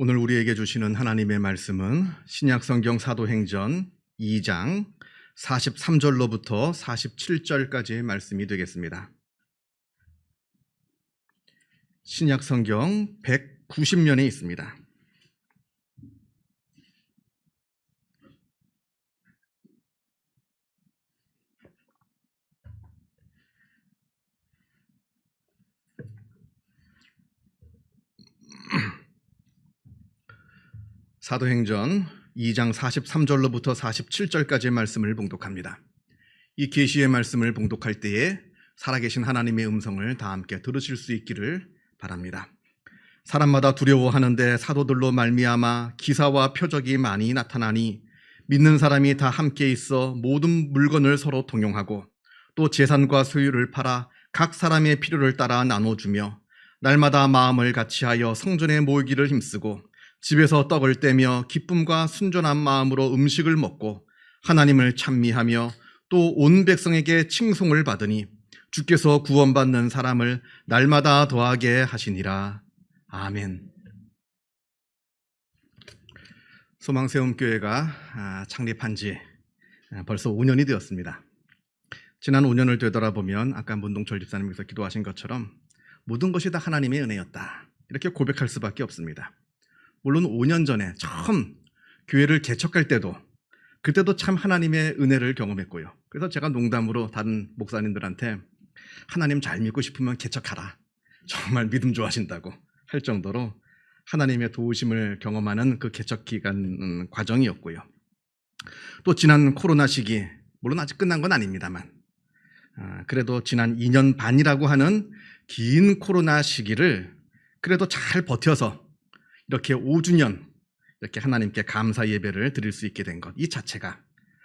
오늘 우리에게 주시는 하나님의 말씀은 신약성경 사도행전 2장 43절로부터 47절까지의 말씀이 되겠습니다. 신약성경 190면에 있습니다. 사도행전 2장 43절로부터 47절까지의 말씀을 봉독합니다. 이 계시의 말씀을 봉독할 때에 살아계신 하나님의 음성을 다 함께 들으실 수 있기를 바랍니다. 사람마다 두려워하는데 사도들로 말미암아 기사와 표적이 많이 나타나니 믿는 사람이 다 함께 있어 모든 물건을 서로 동용하고 또 재산과 소유를 팔아 각 사람의 필요를 따라 나눠주며 날마다 마음을 같이하여 성전에 모이기를 힘쓰고 집에서 떡을 떼며 기쁨과 순전한 마음으로 음식을 먹고 하나님을 찬미하며 또 온 백성에게 칭송을 받으니 주께서 구원받는 사람을 날마다 더하게 하시니라. 아멘. 소망세움교회가 창립한 지 벌써 5년이 되었습니다. 지난 5년을 되돌아보면 아까 문동철 집사님께서 기도하신 것처럼 모든 것이 다 하나님의 은혜였다, 이렇게 고백할 수밖에 없습니다. 물론 5년 전에 처음 교회를 개척할 때도 그때도 참 하나님의 은혜를 경험했고요. 그래서 제가 농담으로 다른 목사님들한테 하나님 잘 믿고 싶으면 개척하라, 정말 믿음 좋아하신다고 할 정도로 하나님의 도우심을 경험하는 그 개척 기간 과정이었고요. 또 지난 코로나 시기, 물론 아직 끝난 건 아닙니다만 그래도 지난 2년 반이라고 하는 긴 코로나 시기를 그래도 잘 버텨서 이렇게 5주년 이렇게 하나님께 감사 예배를 드릴 수 있게 된 것, 이 자체가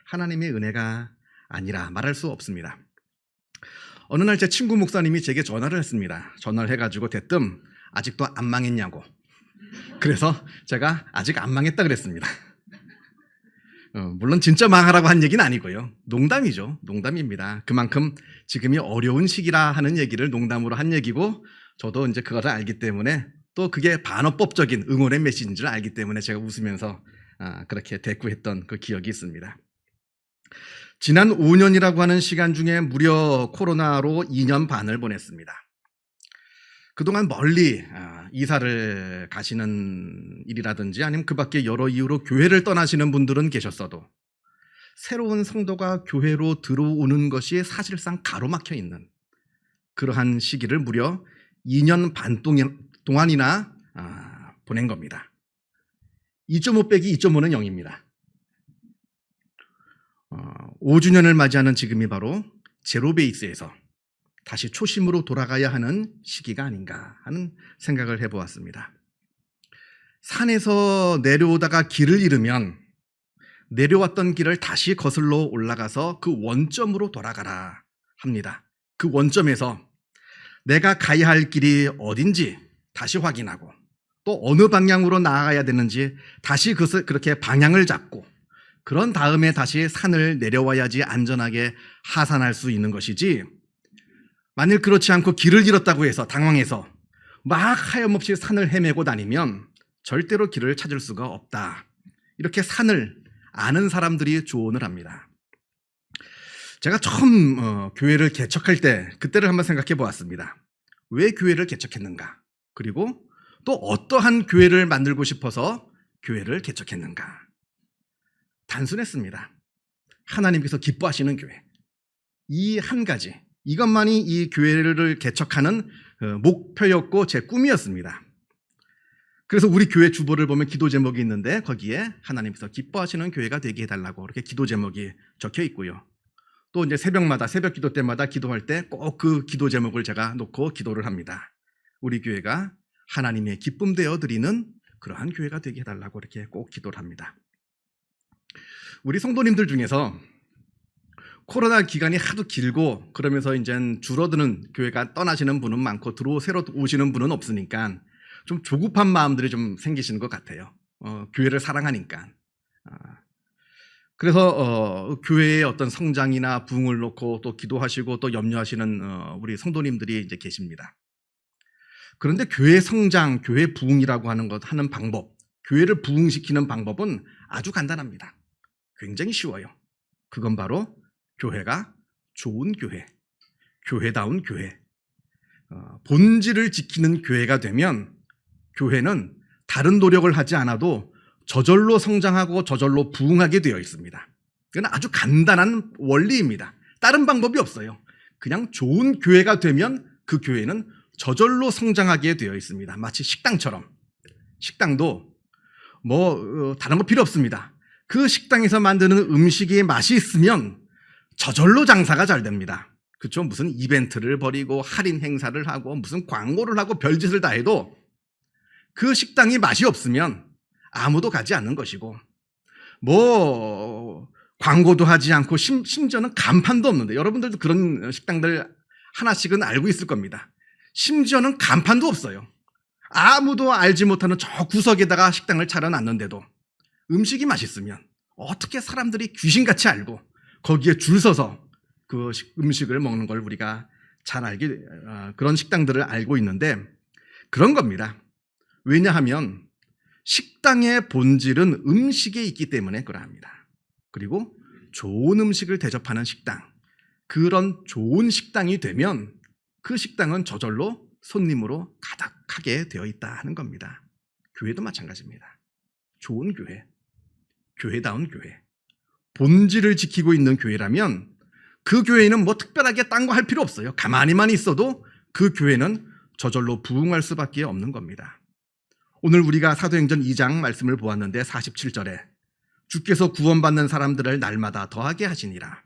하나님의 은혜가 아니라 말할 수 없습니다. 어느 날 제 친구 목사님이 제게 전화를 했습니다. 전화를 해가지고 대뜸 아직도 안 망했냐고. 그래서 제가 아직 안 망했다 그랬습니다. 물론 진짜 망하라고 한 얘기는 아니고요. 농담이죠. 농담입니다. 그만큼 지금이 어려운 시기라 하는 얘기를 농담으로 한 얘기고, 저도 이제 그것을 알기 때문에 또 그게 반어법적인 응원의 메시지인 줄 알기 때문에 제가 웃으면서 그렇게 대꾸했던 그 기억이 있습니다. 지난 5년이라고 하는 시간 중에 무려 코로나로 2년 반을 보냈습니다. 그동안 멀리 이사를 가시는 일이라든지 아니면 그 밖에 여러 이유로 교회를 떠나시는 분들은 계셨어도 새로운 성도가 교회로 들어오는 것이 사실상 가로막혀 있는 그러한 시기를 무려 2년 반 동안이나 보낸 겁니다. 2.5 빼기 2.5는 0입니다. 5주년을 맞이하는 지금이 바로 제로 베이스에서 다시 초심으로 돌아가야 하는 시기가 아닌가 하는 생각을 해보았습니다. 산에서 내려오다가 길을 잃으면 내려왔던 길을 다시 거슬러 올라가서 그 원점으로 돌아가라 합니다. 그 원점에서 내가 가야 할 길이 어딘지 다시 확인하고 또 어느 방향으로 나아가야 되는지 다시 그렇게 방향을 잡고 그런 다음에 다시 산을 내려와야지 안전하게 하산할 수 있는 것이지, 만일 그렇지 않고 길을 잃었다고 해서 당황해서 막 하염없이 산을 헤매고 다니면 절대로 길을 찾을 수가 없다, 이렇게 산을 아는 사람들이 조언을 합니다. 제가 처음 교회를 개척할 때 그때를 한번 생각해 보았습니다. 왜 교회를 개척했는가, 그리고 또 어떠한 교회를 만들고 싶어서 교회를 개척했는가. 단순했습니다. 하나님께서 기뻐하시는 교회, 이 한 가지, 이것만이 이 교회를 개척하는 목표였고 제 꿈이었습니다. 그래서 우리 교회 주보를 보면 기도 제목이 있는데 거기에 하나님께서 기뻐하시는 교회가 되게 해달라고 이렇게 기도 제목이 적혀 있고요. 또 이제 새벽마다, 새벽 기도 때마다 기도할 때 꼭 그 기도 제목을 제가 놓고 기도를 합니다. 우리 교회가 하나님의 기쁨 되어 드리는 그러한 교회가 되게 해달라고 이렇게 꼭 기도를 합니다. 우리 성도님들 중에서 코로나 기간이 하도 길고 그러면서 이제 줄어드는 교회가 떠나시는 분은 많고 새로 오시는 분은 없으니까 좀 조급한 마음들이 좀 생기시는 것 같아요. 교회를 사랑하니까. 그래서 교회의 어떤 성장이나 부흥을 놓고 또 기도하시고 또 염려하시는 우리 성도님들이 이제 계십니다. 그런데 교회 성장, 교회 부흥이라고 하는 방법, 교회를 부흥시키는 방법은 아주 간단합니다. 굉장히 쉬워요. 그건 바로 교회가 좋은 교회, 교회다운 교회, 본질을 지키는 교회가 되면 교회는 다른 노력을 하지 않아도 저절로 성장하고 저절로 부흥하게 되어 있습니다. 이건 아주 간단한 원리입니다. 다른 방법이 없어요. 그냥 좋은 교회가 되면 그 교회는 저절로 성장하게 되어 있습니다. 마치 식당처럼. 식당도 다른 거 필요 없습니다. 그 식당에서 만드는 음식이 맛이 있으면 저절로 장사가 잘 됩니다. 그렇죠? 무슨 이벤트를 벌이고 할인 행사를 하고 무슨 광고를 하고 별짓을 다 해도 그 식당이 맛이 없으면 아무도 가지 않는 것이고 광고도 하지 않고 심지어는 간판도 없는데, 여러분들도 그런 식당들 하나씩은 알고 있을 겁니다. 심지어는 간판도 없어요. 아무도 알지 못하는 저 구석에다가 식당을 차려놨는데도 음식이 맛있으면 어떻게 사람들이 귀신같이 알고 거기에 줄 서서 그 음식을 먹는 걸 우리가 잘 그런 식당들을 알고 있는데, 그런 겁니다. 왜냐하면 식당의 본질은 음식에 있기 때문에 그러합니다. 그리고 좋은 음식을 대접하는 식당, 그런 좋은 식당이 되면 그 식당은 저절로 손님으로 가득하게 되어 있다 하는 겁니다. 교회도 마찬가지입니다. 좋은 교회, 교회다운 교회, 본질을 지키고 있는 교회라면 그 교회는 특별하게 딴 거 할 필요 없어요. 가만히만 있어도 그 교회는 저절로 부흥할 수밖에 없는 겁니다. 오늘 우리가 사도행전 2장 말씀을 보았는데 47절에 주께서 구원받는 사람들을 날마다 더하게 하시니라.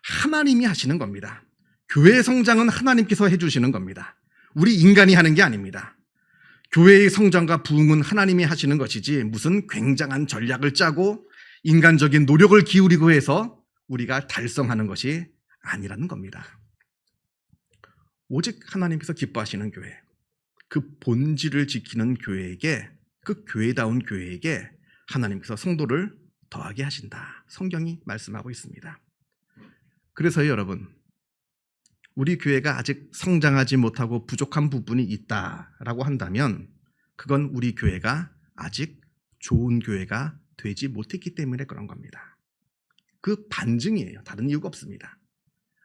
하나님이 하시는 겁니다. 교회의 성장은 하나님께서 해주시는 겁니다. 우리 인간이 하는 게 아닙니다. 교회의 성장과 부흥은 하나님이 하시는 것이지 무슨 굉장한 전략을 짜고 인간적인 노력을 기울이고 해서 우리가 달성하는 것이 아니라는 겁니다. 오직 하나님께서 기뻐하시는 교회, 그 본질을 지키는 교회에게, 그 교회다운 교회에게 하나님께서 성도를 더하게 하신다. 성경이 말씀하고 있습니다. 그래서 여러분, 우리 교회가 아직 성장하지 못하고 부족한 부분이 있다라고 한다면 그건 우리 교회가 아직 좋은 교회가 되지 못했기 때문에 그런 겁니다. 그 반증이에요. 다른 이유가 없습니다.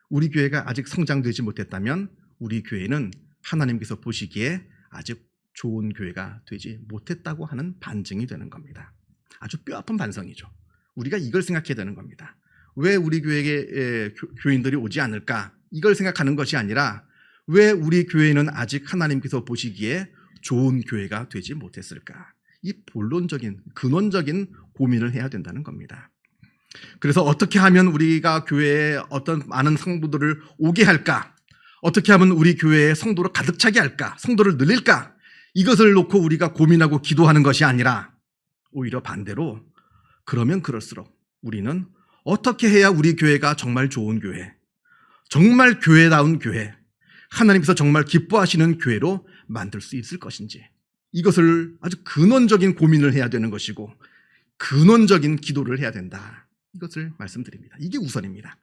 우리 교회가 아직 성장되지 못했다면 우리 교회는 하나님께서 보시기에 아직 좋은 교회가 되지 못했다고 하는 반증이 되는 겁니다. 아주 뼈아픈 반성이죠. 우리가 이걸 생각해야 되는 겁니다. 왜 우리 교회에 교인들이 오지 않을까? 이걸 생각하는 것이 아니라 왜 우리 교회는 아직 하나님께서 보시기에 좋은 교회가 되지 못했을까? 이 본론적인, 근원적인 고민을 해야 된다는 겁니다. 그래서 어떻게 하면 우리가 교회에 어떤 많은 성도들을 오게 할까? 어떻게 하면 우리 교회에 성도를 가득 차게 할까? 성도를 늘릴까? 이것을 놓고 우리가 고민하고 기도하는 것이 아니라 오히려 반대로, 그러면 그럴수록 우리는 어떻게 해야 우리 교회가 정말 좋은 교회, 정말 교회다운 교회, 하나님께서 정말 기뻐하시는 교회로 만들 수 있을 것인지, 이것을 아주 근원적인 고민을 해야 되는 것이고 근원적인 기도를 해야 된다. 이것을 말씀드립니다. 이게 우선입니다.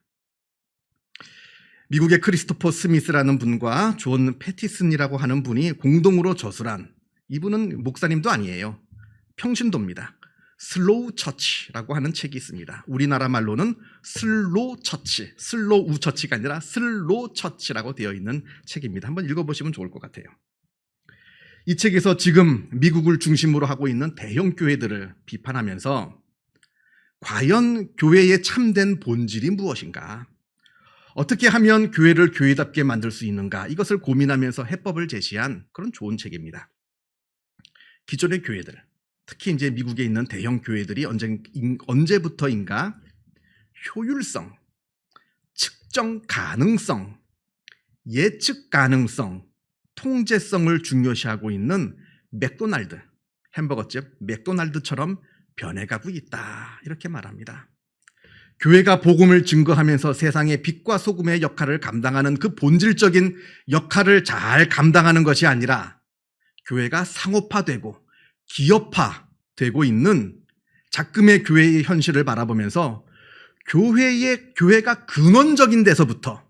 미국의 크리스토퍼 스미스라는 분과 존 패티슨이라고 하는 분이 공동으로 저술한, 이분은 목사님도 아니에요. 평신도입니다. 슬로우 처치라고 하는 책이 있습니다. 우리나라 말로는 슬로우 처치, 슬로우 처치가 아니라 슬로우 처치라고 되어 있는 책입니다. 한번 읽어보시면 좋을 것 같아요. 이 책에서 지금 미국을 중심으로 하고 있는 대형 교회들을 비판하면서 과연 교회의 참된 본질이 무엇인가? 어떻게 하면 교회를 교회답게 만들 수 있는가? 이것을 고민하면서 해법을 제시한 그런 좋은 책입니다. 기존의 교회들, 특히 이제 미국에 있는 대형 교회들이 언제부터인가 효율성, 측정 가능성, 예측 가능성, 통제성을 중요시하고 있는 맥도날드, 햄버거집 맥도날드처럼 변해가고 있다, 이렇게 말합니다. 교회가 복음을 증거하면서 세상의 빛과 소금의 역할을 감당하는 그 본질적인 역할을 잘 감당하는 것이 아니라 교회가 상업화되고 기업화되고 있는 작금의 교회의 현실을 바라보면서 교회가 근원적인 데서부터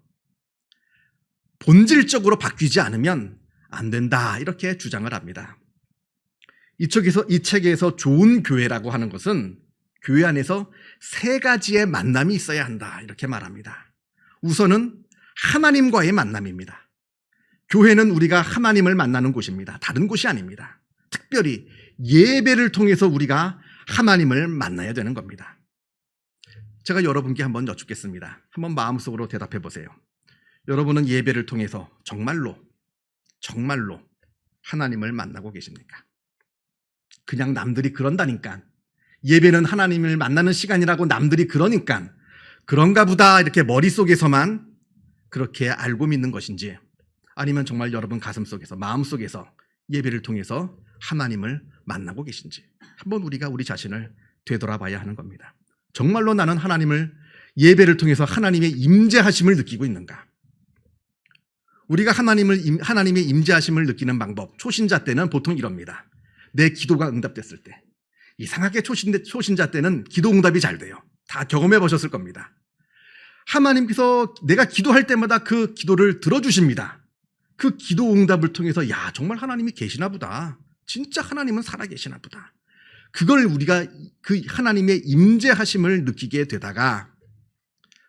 본질적으로 바뀌지 않으면 안 된다, 이렇게 주장을 합니다. 이 책에서 좋은 교회라고 하는 것은 교회 안에서 세 가지의 만남이 있어야 한다 이렇게 말합니다. 우선은 하나님과의 만남입니다. 교회는 우리가 하나님을 만나는 곳입니다. 다른 곳이 아닙니다. 특별히 예배를 통해서 우리가 하나님을 만나야 되는 겁니다. 제가 여러분께 한번 여쭙겠습니다. 한번 마음속으로 대답해 보세요. 여러분은 예배를 통해서 정말로 하나님을 만나고 계십니까? 그냥 남들이 그런다니까, 예배는 하나님을 만나는 시간이라고 남들이 그러니까 그런가 보다 이렇게 머릿속에서만 그렇게 알고 믿는 것인지, 아니면 정말 여러분 가슴속에서, 마음속에서 예배를 통해서 하나님을 만나고 계신지 한번 우리가 우리 자신을 되돌아봐야 하는 겁니다. 정말로 나는 하나님을, 예배를 통해서 하나님의 임재하심을 느끼고 있는가? 우리가 하나님의 임재하심을 느끼는 방법, 초신자 때는 보통 이럽니다. 내 기도가 응답됐을 때. 이상하게 초신자 때는 기도 응답이 잘 돼요. 다 경험해 보셨을 겁니다. 하나님께서 내가 기도할 때마다 그 기도를 들어주십니다. 그 기도 응답을 통해서 야, 정말 하나님이 계시나 보다. 진짜 하나님은 살아계시나 보다. 그걸 우리가 그 하나님의 임재하심을 느끼게 되다가,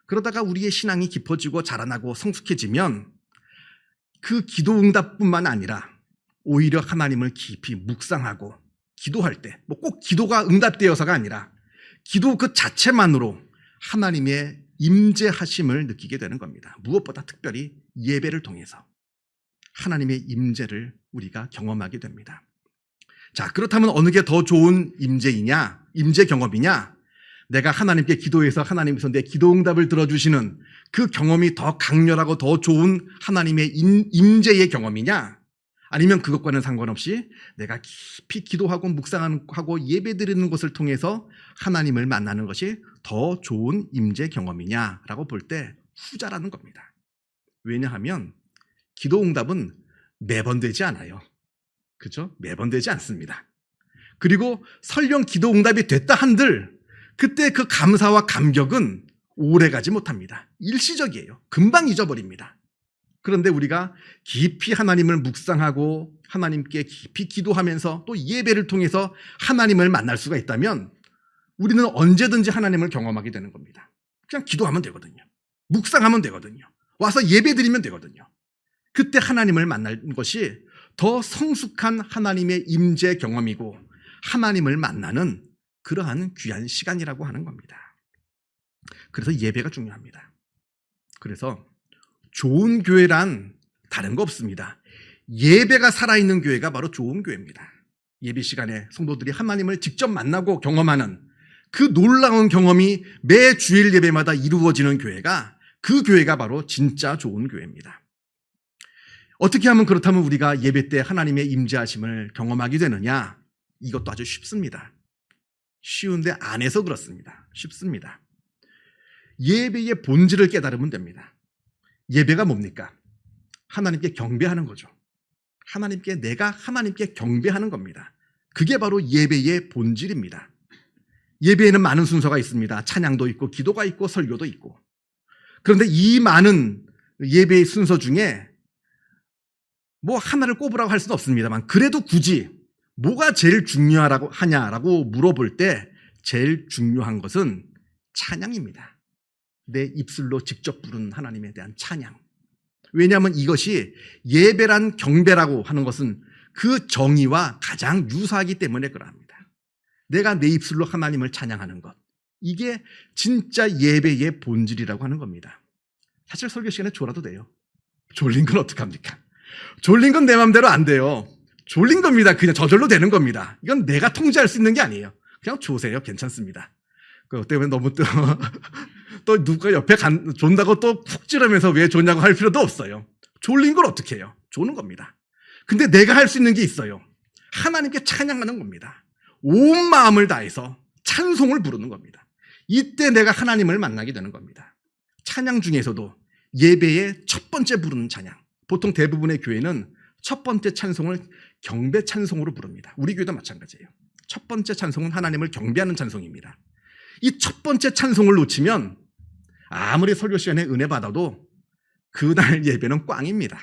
그러다가 우리의 신앙이 깊어지고 자라나고 성숙해지면 그 기도 응답뿐만 아니라 오히려 하나님을 깊이 묵상하고 기도할 때, 뭐 꼭 기도가 응답되어서가 아니라 기도 그 자체만으로 하나님의 임재하심을 느끼게 되는 겁니다. 무엇보다 특별히 예배를 통해서 하나님의 임재를 우리가 경험하게 됩니다. 자, 그렇다면 어느 게 더 좋은 임재이냐, 임재 경험이냐? 내가 하나님께 기도해서 하나님께서 내 기도 응답을 들어주시는 그 경험이 더 강렬하고 더 좋은 하나님의 임재의 경험이냐? 아니면 그것과는 상관없이 내가 깊이 기도하고 묵상하고 예배드리는 것을 통해서 하나님을 만나는 것이 더 좋은 임재 경험이냐라고 볼 때 후자라는 겁니다. 왜냐하면 기도 응답은 매번 되지 않아요. 그죠? 매번 되지 않습니다. 그리고 설령 기도 응답이 됐다 한들 그때 그 감사와 감격은 오래가지 못합니다. 일시적이에요. 금방 잊어버립니다. 그런데 우리가 깊이 하나님을 묵상하고 하나님께 깊이 기도하면서 또 예배를 통해서 하나님을 만날 수가 있다면 우리는 언제든지 하나님을 경험하게 되는 겁니다. 그냥 기도하면 되거든요. 묵상하면 되거든요. 와서 예배드리면 되거든요. 그때 하나님을 만날 것이 더 성숙한 하나님의 임재 경험이고 하나님을 만나는 그러한 귀한 시간이라고 하는 겁니다. 그래서 예배가 중요합니다. 그래서 좋은 교회란 다른 거 없습니다. 예배가 살아있는 교회가 바로 좋은 교회입니다. 예배 시간에 성도들이 하나님을 직접 만나고 경험하는 그 놀라운 경험이 매 주일 예배마다 이루어지는 교회가, 그 교회가 바로 진짜 좋은 교회입니다. 어떻게 하면 그렇다면 우리가 예배 때 하나님의 임재하심을 경험하게 되느냐? 이것도 아주 쉽습니다. 쉬운데 안 해서 그렇습니다. 쉽습니다. 예배의 본질을 깨달으면 됩니다. 예배가 뭡니까? 하나님께 경배하는 거죠. 내가 하나님께 경배하는 겁니다. 그게 바로 예배의 본질입니다. 예배에는 많은 순서가 있습니다. 찬양도 있고 기도가 있고 설교도 있고. 그런데 이 많은 예배의 순서 중에 뭐 하나를 꼽으라고 할 수는 없습니다만, 그래도 굳이 뭐가 제일 중요하냐라고 물어볼 때 제일 중요한 것은 찬양입니다. 내 입술로 직접 부르는 하나님에 대한 찬양. 왜냐하면 이것이 예배란 경배라고 하는 것은 그 정의와 가장 유사하기 때문에 그러합니다. 내가 내 입술로 하나님을 찬양하는 것, 이게 진짜 예배의 본질이라고 하는 겁니다. 사실 설교 시간에 졸아도 돼요. 졸린 건 어떡합니까? 졸린 건 내 맘대로 안 돼요. 졸린 겁니다. 그냥 저절로 되는 겁니다. 이건 내가 통제할 수 있는 게 아니에요. 그냥 조세요. 괜찮습니다. 그것 때문에 너무 또 누가 옆에 존다고 또 푹 찌르면서 왜 존냐고 할 필요도 없어요. 졸린 걸 어떻게 해요? 조는 겁니다. 근데 내가 할 수 있는 게 있어요. 하나님께 찬양하는 겁니다. 온 마음을 다해서 찬송을 부르는 겁니다. 이때 내가 하나님을 만나게 되는 겁니다. 찬양 중에서도 예배의 첫 번째 부르는 찬양, 보통 대부분의 교회는 첫 번째 찬송을 경배 찬송으로 부릅니다. 우리 교회도 마찬가지예요. 첫 번째 찬송은 하나님을 경배하는 찬송입니다. 이 첫 번째 찬송을 놓치면 아무리 설교 시간에 은혜 받아도 그날 예배는 꽝입니다.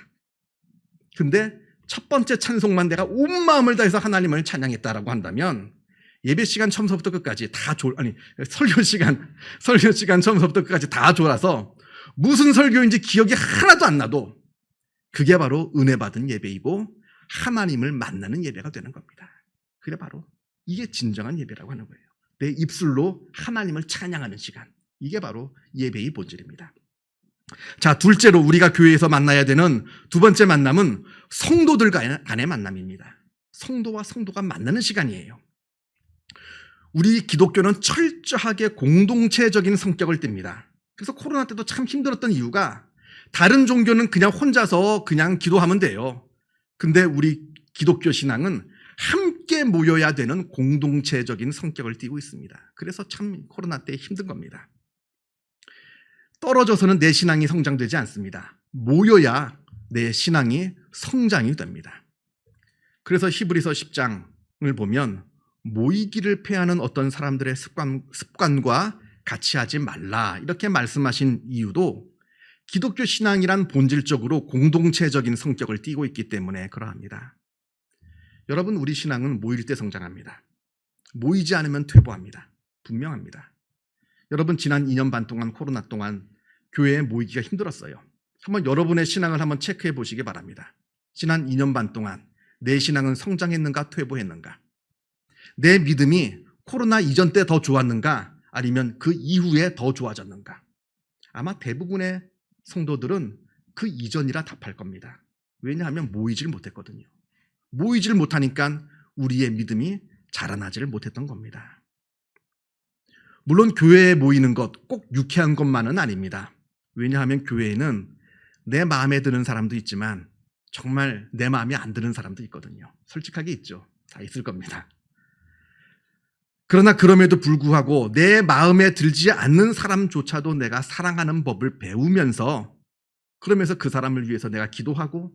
근데 첫 번째 찬송만 내가 온 마음을 다해서 하나님을 찬양했다라고 한다면 예배 시간 처음서부터 끝까지 설교 시간 처음서부터 끝까지 다 졸아서 무슨 설교인지 기억이 하나도 안 나도 그게 바로 은혜 받은 예배이고 하나님을 만나는 예배가 되는 겁니다. 그게 바로 이게 진정한 예배라고 하는 거예요. 내 입술로 하나님을 찬양하는 시간. 이게 바로 예배의 본질입니다. 자, 둘째로 우리가 교회에서 만나야 되는 두 번째 만남은 성도들 간의 만남입니다. 성도와 성도가 만나는 시간이에요. 우리 기독교는 철저하게 공동체적인 성격을 띱니다. 그래서 코로나 때도 참 힘들었던 이유가 다른 종교는 그냥 혼자서 그냥 기도하면 돼요. 근데 우리 기독교 신앙은 함께 모여야 되는 공동체적인 성격을 띠고 있습니다. 그래서 참 코로나 때 힘든 겁니다. 떨어져서는 내 신앙이 성장되지 않습니다. 모여야 내 신앙이 성장이 됩니다. 그래서 히브리서 10장을 보면 모이기를 패하는 어떤 사람들의 습관과 같이 하지 말라 이렇게 말씀하신 이유도 기독교 신앙이란 본질적으로 공동체적인 성격을 띠고 있기 때문에 그러합니다. 여러분, 우리 신앙은 모일 때 성장합니다. 모이지 않으면 퇴보합니다. 분명합니다. 여러분, 지난 2년 반 동안 코로나 동안 교회에 모이기가 힘들었어요. 한번 여러분의 신앙을 한번 체크해 보시기 바랍니다. 지난 2년 반 동안 내 신앙은 성장했는가 퇴보했는가? 내 믿음이 코로나 이전 때 더 좋았는가 아니면 그 이후에 더 좋아졌는가? 아마 대부분의 성도들은 그 이전이라 답할 겁니다. 왜냐하면 모이질 못했거든요. 모이질 못하니까 우리의 믿음이 자라나지를 못했던 겁니다. 물론 교회에 모이는 것 꼭 유쾌한 것만은 아닙니다. 왜냐하면 교회에는 내 마음에 드는 사람도 있지만 정말 내 마음에 안 드는 사람도 있거든요. 솔직하게 있죠. 다 있을 겁니다. 그러나 그럼에도 불구하고 내 마음에 들지 않는 사람조차도 내가 사랑하는 법을 배우면서 그러면서 그 사람을 위해서 내가 기도하고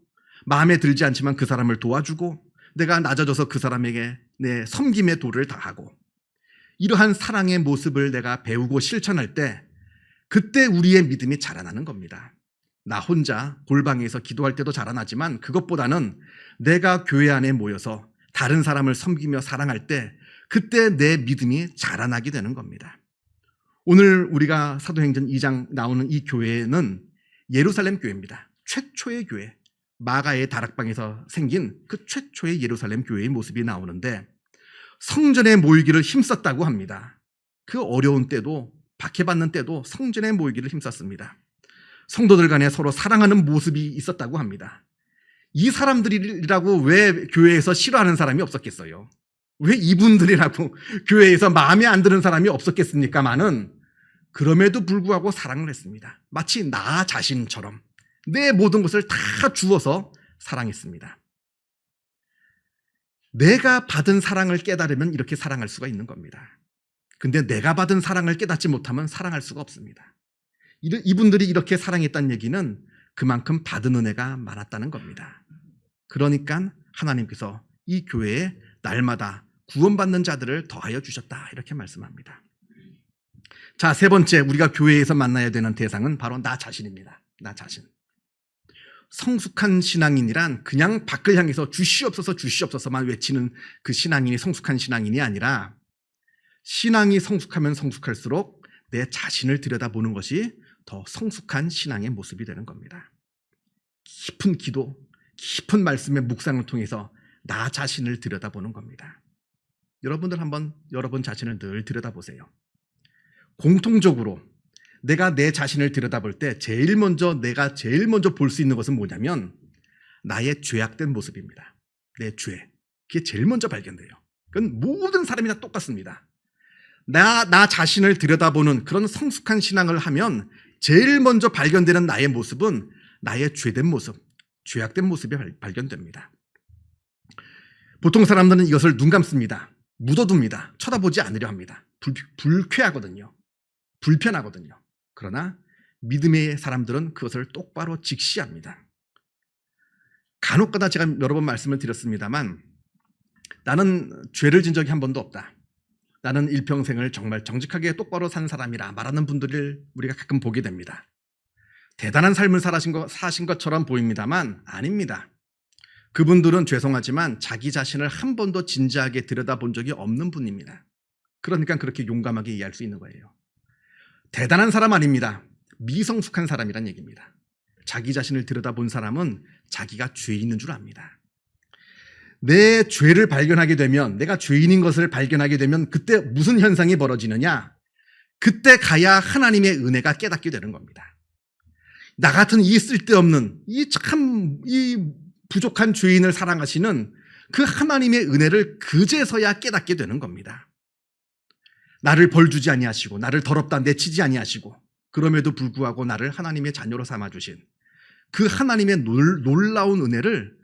마음에 들지 않지만 그 사람을 도와주고 내가 낮아져서 그 사람에게 내 섬김의 도를 다하고 이러한 사랑의 모습을 내가 배우고 실천할 때 그때 우리의 믿음이 자라나는 겁니다. 나 혼자 골방에서 기도할 때도 자라나지만 그것보다는 내가 교회 안에 모여서 다른 사람을 섬기며 사랑할 때 그때 내 믿음이 자라나게 되는 겁니다. 오늘 우리가 사도행전 2장 나오는 이 교회는 예루살렘 교회입니다. 최초의 교회, 마가의 다락방에서 생긴 그 최초의 예루살렘 교회의 모습이 나오는데 성전에 모이기를 힘썼다고 합니다. 그 어려운 때도 박해받는 때도 성전에 모이기를 힘썼습니다. 성도들 간에 서로 사랑하는 모습이 있었다고 합니다. 이 사람들이라고 왜 교회에서 싫어하는 사람이 없었겠어요? 왜 이분들이라고 교회에서 마음에 안 드는 사람이 없었겠습니까마는 그럼에도 불구하고 사랑을 했습니다. 마치 나 자신처럼 내 모든 것을 다 주어서 사랑했습니다. 내가 받은 사랑을 깨달으면 이렇게 사랑할 수가 있는 겁니다. 근데 내가 받은 사랑을 깨닫지 못하면 사랑할 수가 없습니다. 이분들이 이렇게 사랑했다는 얘기는 그만큼 받은 은혜가 많았다는 겁니다. 그러니까 하나님께서 이 교회에 날마다 구원받는 자들을 더하여 주셨다 이렇게 말씀합니다. 자, 세 번째 우리가 교회에서 만나야 되는 대상은 바로 나 자신입니다. 나 자신. 성숙한 신앙인이란 그냥 밖을 향해서 주시옵소서 주시옵소서만 외치는 그 신앙인이 성숙한 신앙인이 아니라 신앙이 성숙하면 성숙할수록 내 자신을 들여다보는 것이 더 성숙한 신앙의 모습이 되는 겁니다. 깊은 기도, 깊은 말씀의 묵상을 통해서 나 자신을 들여다보는 겁니다. 여러분들 한번 여러분 자신을 늘 들여다보세요. 공통적으로 내가 내 자신을 들여다볼 때 내가 제일 먼저 볼 수 있는 것은 뭐냐면 나의 죄악된 모습입니다. 내 죄. 그게 제일 먼저 발견돼요. 그건 모든 사람이 다 똑같습니다. 나 자신을 들여다보는 그런 성숙한 신앙을 하면 제일 먼저 발견되는 나의 모습은 나의 죄된 모습, 죄악된 모습이 발견됩니다. 보통 사람들은 이것을 눈 감습니다. 묻어둡니다. 쳐다보지 않으려 합니다. 불쾌하거든요. 불편하거든요. 그러나 믿음의 사람들은 그것을 똑바로 직시합니다. 간혹가다 제가 여러 번 말씀을 드렸습니다만 나는 죄를 진 적이 한 번도 없다. 나는 일평생을 정말 정직하게 똑바로 산 사람이라 말하는 분들을 우리가 가끔 보게 됩니다. 대단한 삶을 사신 것처럼 보입니다만 아닙니다. 그분들은 죄송하지만 자기 자신을 한 번도 진지하게 들여다본 적이 없는 분입니다. 그러니까 그렇게 용감하게 이해할 수 있는 거예요. 대단한 사람 아닙니다. 미성숙한 사람이란 얘기입니다. 자기 자신을 들여다본 사람은 자기가 죄 있는 줄 압니다. 내 죄를 발견하게 되면, 내가 죄인인 것을 발견하게 되면 그때 무슨 현상이 벌어지느냐? 그때 가야 하나님의 은혜가 깨닫게 되는 겁니다. 나 같은 이 쓸데없는, 이 부족한 죄인을 사랑하시는 그 하나님의 은혜를 그제서야 깨닫게 되는 겁니다. 나를 벌주지 아니하시고 나를 더럽다 내치지 아니하시고 그럼에도 불구하고 나를 하나님의 자녀로 삼아주신 그 하나님의 놀라운 은혜를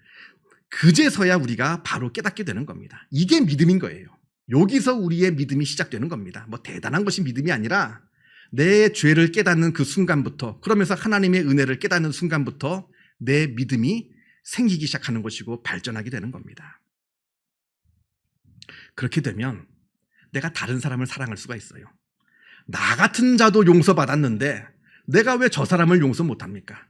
그제서야 우리가 바로 깨닫게 되는 겁니다. 이게 믿음인 거예요. 여기서 우리의 믿음이 시작되는 겁니다. 뭐 대단한 것이 믿음이 아니라 내 죄를 깨닫는 그 순간부터, 그러면서 하나님의 은혜를 깨닫는 순간부터 내 믿음이 생기기 시작하는 것이고 발전하게 되는 겁니다. 그렇게 되면 내가 다른 사람을 사랑할 수가 있어요. 나 같은 자도 용서받았는데 내가 왜 저 사람을 용서 못합니까?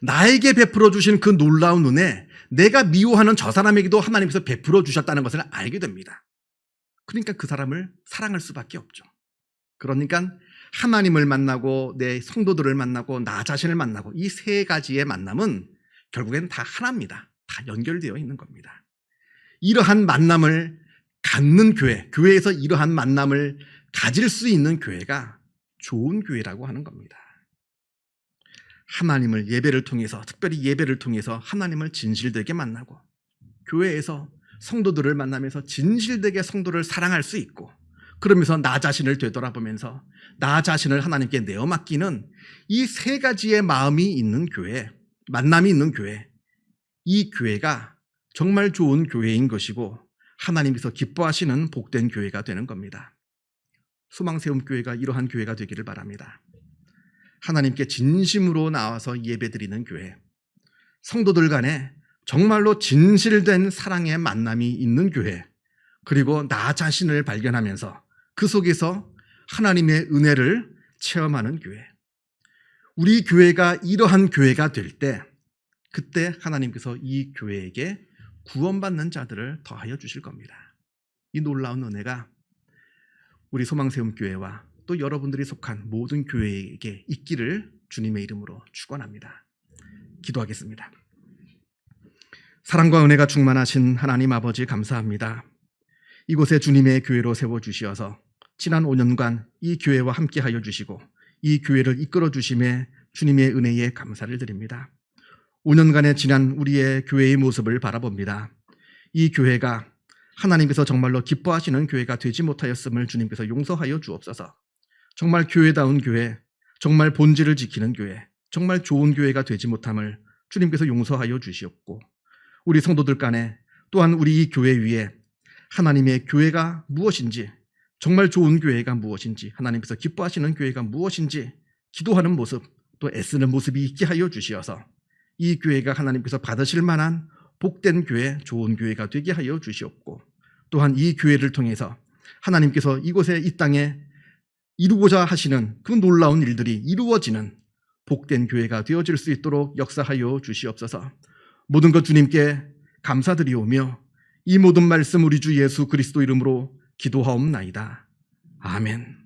나에게 베풀어 주신 그 놀라운 은혜, 내가 미워하는 저 사람에게도 하나님께서 베풀어 주셨다는 것을 알게 됩니다. 그러니까 그 사람을 사랑할 수밖에 없죠. 그러니까 하나님을 만나고 내 성도들을 만나고 나 자신을 만나고 이 세 가지의 만남은 결국엔 다 하나입니다. 다 연결되어 있는 겁니다. 이러한 만남을 갖는 교회에서 이러한 만남을 가질 수 있는 교회가 좋은 교회라고 하는 겁니다. 하나님을 예배를 통해서, 특별히 예배를 통해서 하나님을 진실되게 만나고 교회에서 성도들을 만나면서 진실되게 성도를 사랑할 수 있고, 그러면서 나 자신을 되돌아보면서 나 자신을 하나님께 내어 맡기는 이 세 가지의 마음이 있는 교회, 만남이 있는 교회, 이 교회가 정말 좋은 교회인 것이고 하나님께서 기뻐하시는 복된 교회가 되는 겁니다. 소망세움교회가 이러한 교회가 되기를 바랍니다. 하나님께 진심으로 나와서 예배드리는 교회, 성도들 간에 정말로 진실된 사랑의 만남이 있는 교회, 그리고 나 자신을 발견하면서 그 속에서 하나님의 은혜를 체험하는 교회. 우리 교회가 이러한 교회가 될 때, 그때 하나님께서 이 교회에게 구원받는 자들을 더하여 주실 겁니다. 이 놀라운 은혜가 우리 소망세움교회와 또 여러분들이 속한 모든 교회에게 있기를 주님의 이름으로 축원합니다. 기도하겠습니다. 사랑과 은혜가 충만하신 하나님 아버지 감사합니다. 이곳에 주님의 교회로 세워주시어서 지난 5년간 이 교회와 함께하여 주시고 이 교회를 이끌어 주심에 주님의 은혜에 감사를 드립니다. 5년간의 지난 우리의 교회의 모습을 바라봅니다. 이 교회가 하나님께서 정말로 기뻐하시는 교회가 되지 못하였음을 주님께서 용서하여 주옵소서. 정말 교회다운 교회, 정말 본질을 지키는 교회, 정말 좋은 교회가 되지 못함을 주님께서 용서하여 주시옵고, 우리 성도들 간에 또한 우리 이 교회 위에 하나님의 교회가 무엇인지, 정말 좋은 교회가 무엇인지, 하나님께서 기뻐하시는 교회가 무엇인지 기도하는 모습, 또 애쓰는 모습이 있게 하여 주시어서 이 교회가 하나님께서 받으실 만한 복된 교회, 좋은 교회가 되게 하여 주시옵고, 또한 이 교회를 통해서 하나님께서 이곳에 이 땅에 이루고자 하시는 그 놀라운 일들이 이루어지는 복된 교회가 되어질 수 있도록 역사하여 주시옵소서. 모든 것 주님께 감사드리오며 이 모든 말씀 우리 주 예수 그리스도 이름으로 기도하옵나이다. 아멘.